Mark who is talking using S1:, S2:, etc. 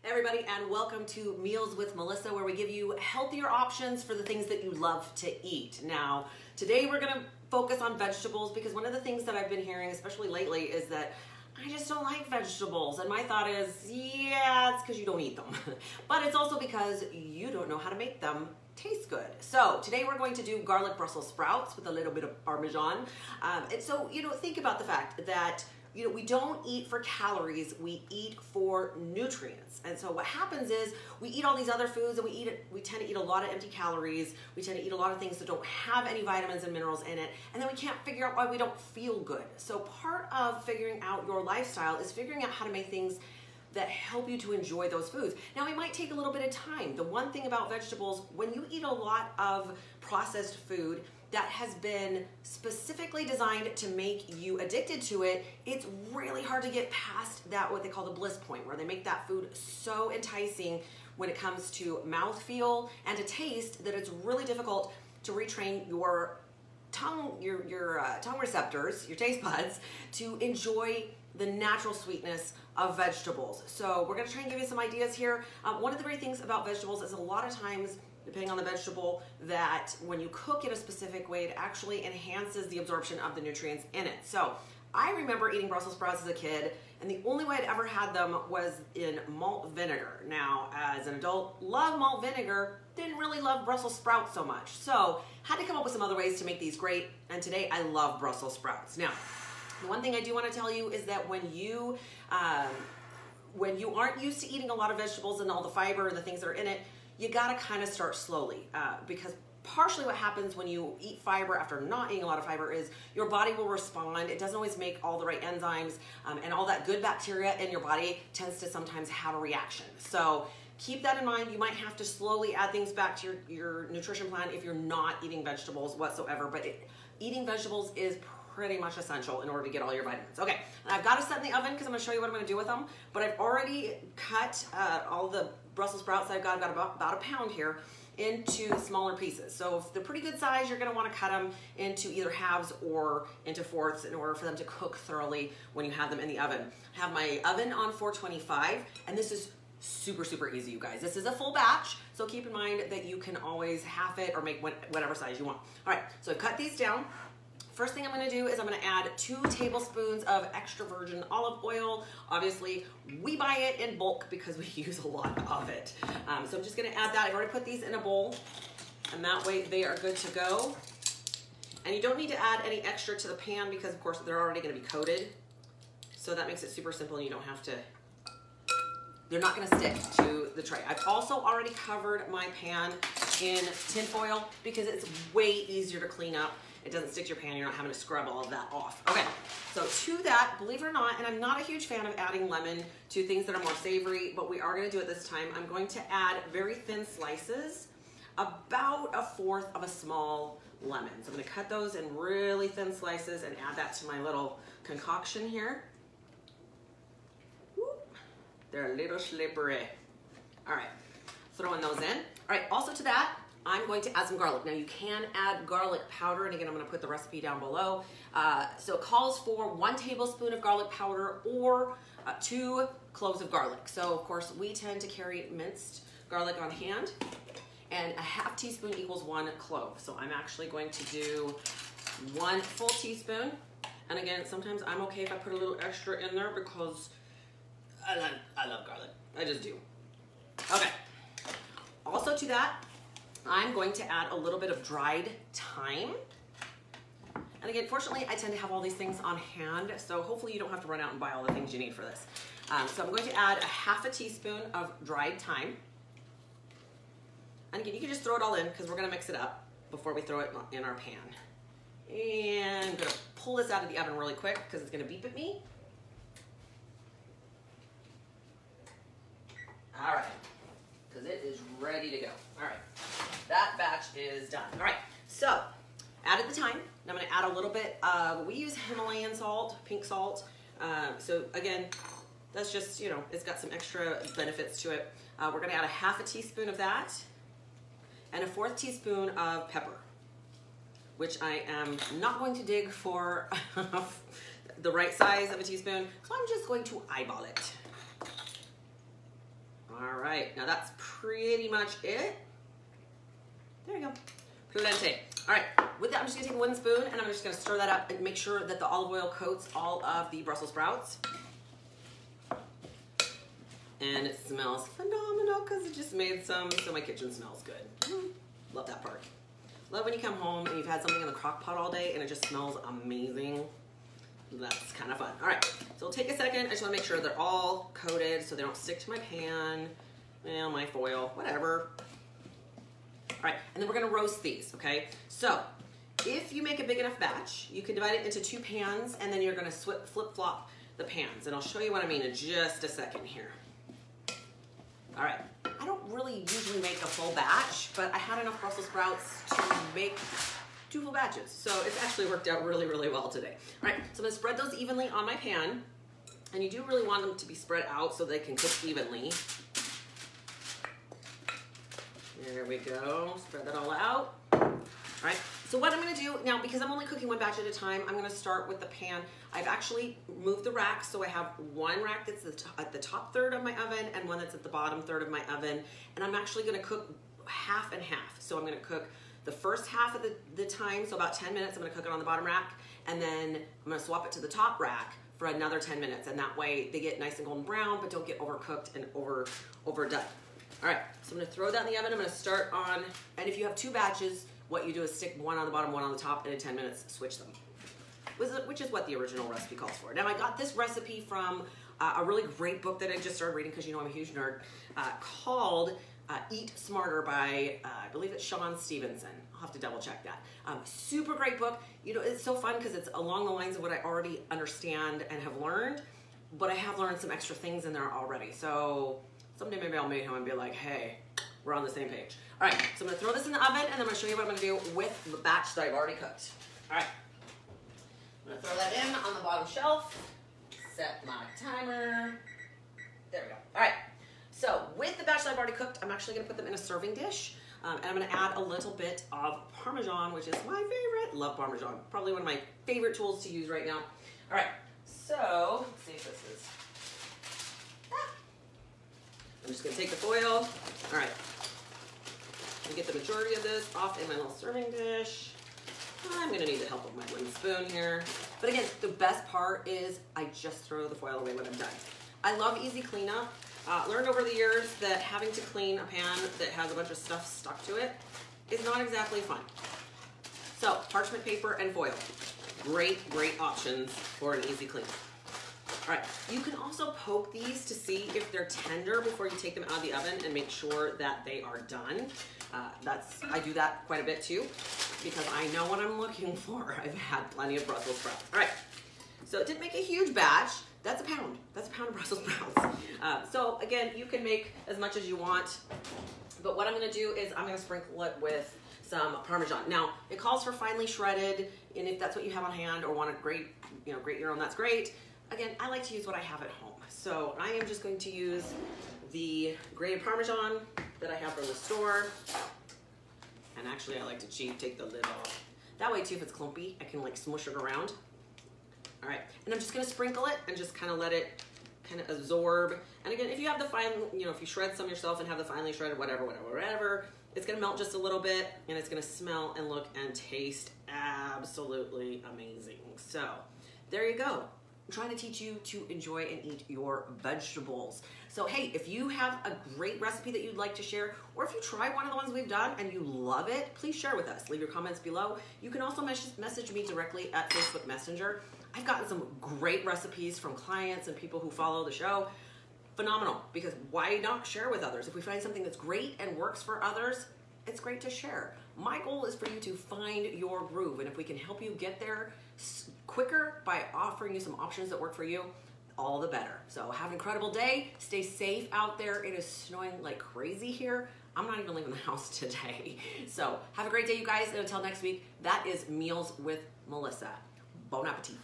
S1: Hey everybody, and welcome to Meals with Melissa, where we give you healthier options for the things that you love to eat. Now, today we're going to focus on vegetables because one of the things that I've been hearing, especially lately, is that I just don't like vegetables. And my thought is, yeah, it's because you don't eat them. But it's also because you don't know how to make them taste good. So today we're going to do garlic Brussels sprouts with a little bit of Parmesan. And so, think about the fact that we don't eat for calories, we eat for nutrients. And so what happens is we eat all these other foods and we tend to eat a lot of empty calories. We tend to eat a lot of things that don't have any vitamins and minerals in it. And then we can't figure out why we don't feel good. So part of figuring out your lifestyle is figuring out how to make things that help you to enjoy those foods. Now, it might take a little bit of time. The one thing about vegetables, when you eat a lot of processed food that has been specifically designed to make you addicted to it, it's really hard to get past that, what they call the bliss point, where they make that food so enticing when it comes to mouthfeel and to taste that it's really difficult to retrain your tongue receptors, your taste buds, to enjoy the natural sweetness of vegetables. So we're gonna try and give you some ideas here. One of the great things about vegetables is a lot of times, depending on the vegetable, that when you cook it a specific way, it actually enhances the absorption of the nutrients in it. So I remember eating Brussels sprouts as a kid, and the only way I'd ever had them was in malt vinegar. Now, as an adult, love malt vinegar, didn't really love Brussels sprouts so much. So had to come up with some other ways to make these great, and today I love Brussels sprouts. Now, the one thing I do want to tell you is that when you aren't used to eating a lot of vegetables and all the fiber and the things that are in it, you gotta kind of start slowly because partially what happens when you eat fiber after not eating a lot of fiber is your body will respond. It doesn't always make all the right enzymes and all that good bacteria in your body tends to sometimes have a reaction. So keep that in mind. You might have to slowly add things back to your nutrition plan if you're not eating vegetables whatsoever, but eating vegetables is pretty much essential in order to get all your vitamins. Okay, and I've got to set in the oven because I'm going to show you what I'm going to do with them, but I've already cut all the Brussels sprouts I've got about a pound here into smaller pieces. So if they're pretty good size, you're going to want to cut them into either halves or into fourths in order for them to cook thoroughly when you have them in the oven. I have my oven on 425, and this is super, super easy, you guys. This is a full batch, so keep in mind that you can always half it or make whatever size you want. All right, so I've cut these down. First thing I'm gonna do is I'm gonna add 2 tablespoons of extra virgin olive oil. Obviously, we buy it in bulk because we use a lot of it. So I'm just gonna add that. I've already put these in a bowl, and that way they are good to go. And you don't need to add any extra to the pan because, of course, they're already gonna be coated. So that makes it super simple and you don't have to, they're not gonna stick to the tray. I've also already covered my pan in tin foil because it's way easier to clean up. It doesn't stick to your pan, you're not having to scrub all of that off. Okay, so to that, believe it or not, and I'm not a huge fan of adding lemon to things that are more savory, but we are gonna do it this time. I'm going to add very thin slices, about 1/4 of a small lemon. So I'm gonna cut those in really thin slices and add that to my little concoction here. Whoop. They're a little slippery. All right, throwing those in. All right, also to that, I'm going to add some garlic. Now you can add garlic powder, and again, I'm gonna put the recipe down below. So it calls for 1 tablespoon of garlic powder or 2 cloves of garlic. So of course, we tend to carry minced garlic on hand, and a 1/2 teaspoon equals 1 clove. So I'm actually going to do 1 full teaspoon. And again, sometimes I'm okay if I put a little extra in there because I love garlic, I just do. Okay, also to that, I'm going to add a little bit of dried thyme. And again, fortunately, I tend to have all these things on hand, so hopefully you don't have to run out and buy all the things you need for this. So I'm going to add a 1/2 teaspoon of dried thyme. And again, you can just throw it all in because we're gonna mix it up before we throw it in our pan. And I'm gonna pull this out of the oven really quick because it's gonna beep at me. All right, because it is ready to go. All right. That batch is done. All right, so added the thyme. Now I'm gonna add a little bit of, we use Himalayan salt, pink salt. So again, that's just, it's got some extra benefits to it. We're gonna add a 1/2 teaspoon of that and a 1/4 teaspoon of pepper, which I am not going to dig for the right size of a teaspoon. So I'm just going to eyeball it. right, now that's pretty much it. There you go. Plenty. All right, with that, I'm just gonna take a wooden spoon and I'm just gonna stir that up and make sure that the olive oil coats all of the Brussels sprouts. And it smells phenomenal because it just made some, so my kitchen smells good. Love that part. Love when you come home and you've had something in the crock pot all day and it just smells amazing. That's kind of fun. All right, so it'll take a second. I just wanna make sure they're all coated so they don't stick to my pan, my foil, whatever. All right, and then we're gonna roast these, okay? So, if you make a big enough batch, you can divide it into 2 pans and then you're gonna flip-flop the pans. And I'll show you what I mean in just a second here. All right, I don't really usually make a full batch, but I had enough Brussels sprouts to make 2 full batches. So it's actually worked out really, really well today. All right, so I'm gonna spread those evenly on my pan. And you do really want them to be spread out so they can cook evenly. There we go, spread that all out. All right, so what I'm gonna do now, because I'm only cooking 1 batch at a time, I'm gonna start with the pan. I've actually moved the racks, so I have 1 rack that's at the top third of my oven and 1 that's at the bottom third of my oven. And I'm actually gonna cook half and half. So I'm gonna cook the first half of the time, so about 10 minutes, I'm gonna cook it on the bottom rack, and then I'm gonna swap it to the top rack for another 10 minutes, and that way they get nice and golden brown, but don't get overcooked and overdone. All right, so I'm gonna throw that in the oven. I'm gonna start on, and if you have 2 batches, what you do is stick 1 on the bottom, 1 on the top, and in 10 minutes, switch them. Which is what the original recipe calls for. Now, I got this recipe from a really great book that I just started reading, because you know I'm a huge nerd, called Eat Smarter by, I believe it's Sean Stevenson. I'll have to double check that. Super great book. You know, it's so fun because it's along the lines of what I already understand and have learned, but I have learned some extra things in there already. So someday maybe I'll meet him and be like, hey, we're on the same page. All right, so I'm gonna throw this in the oven and then I'm gonna show you what I'm gonna do with the batch that I've already cooked. All right, I'm gonna throw that in on the bottom shelf, set my timer. There we go. All right, so with the batch that I've already cooked, I'm actually gonna put them in a serving dish. And I'm gonna add a little bit of Parmesan, which is my favorite. Love Parmesan, probably one of my favorite tools to use right now. All right, so let's see if this is, I'm just gonna take the foil. All right, and get the majority of this off in my little serving dish. I'm gonna need the help of my wooden spoon here. But again, the best part is I just throw the foil away when I'm done. I love easy cleanup. Learned over the years that having to clean a pan that has a bunch of stuff stuck to it is not exactly fun. So parchment paper and foil, great options for an easy clean. All right, you can also poke these to see if they're tender before you take them out of the oven and make sure that they are done. I do that quite a bit too, because I know what I'm looking for. I've had plenty of Brussels sprouts. All right, so it didn't make a huge batch. That's a pound. That's a pound of Brussels sprouts. So again, you can make as much as you want, but what I'm gonna do is I'm gonna sprinkle it with some Parmesan. Now, it calls for finely shredded, and if that's what you have on hand or want a grate your own, that's great. Again, I like to use what I have at home. So I am just going to use the grated Parmesan that I have from the store. And actually I like to cheat, take the lid off. That way too, if it's clumpy, I can like smush it around. All right, and I'm just gonna sprinkle it and just kind of let it kind of absorb. And again, if you have the fine, if you shred some yourself and have the finely shredded, whatever, it's gonna melt just a little bit and it's gonna smell and look and taste absolutely amazing. So there you go. I'm trying to teach you to enjoy and eat your vegetables. So hey, if you have a great recipe that you'd like to share, or if you try one of the ones we've done and you love it, please share with us. Leave your comments below. You can also message me directly at Facebook Messenger. I've gotten some great recipes from clients and people who follow the show. Phenomenal, because why not share with others? If we find something that's great and works for others, it's great to share. My goal is for you to find your groove, and if we can help you get there quicker by offering you some options that work for you, all the better. So have an incredible day. Stay safe out there. It is snowing like crazy here. I'm not even leaving the house today. So have a great day, you guys, and until next week, that is Meals with Melissa. Bon appetit.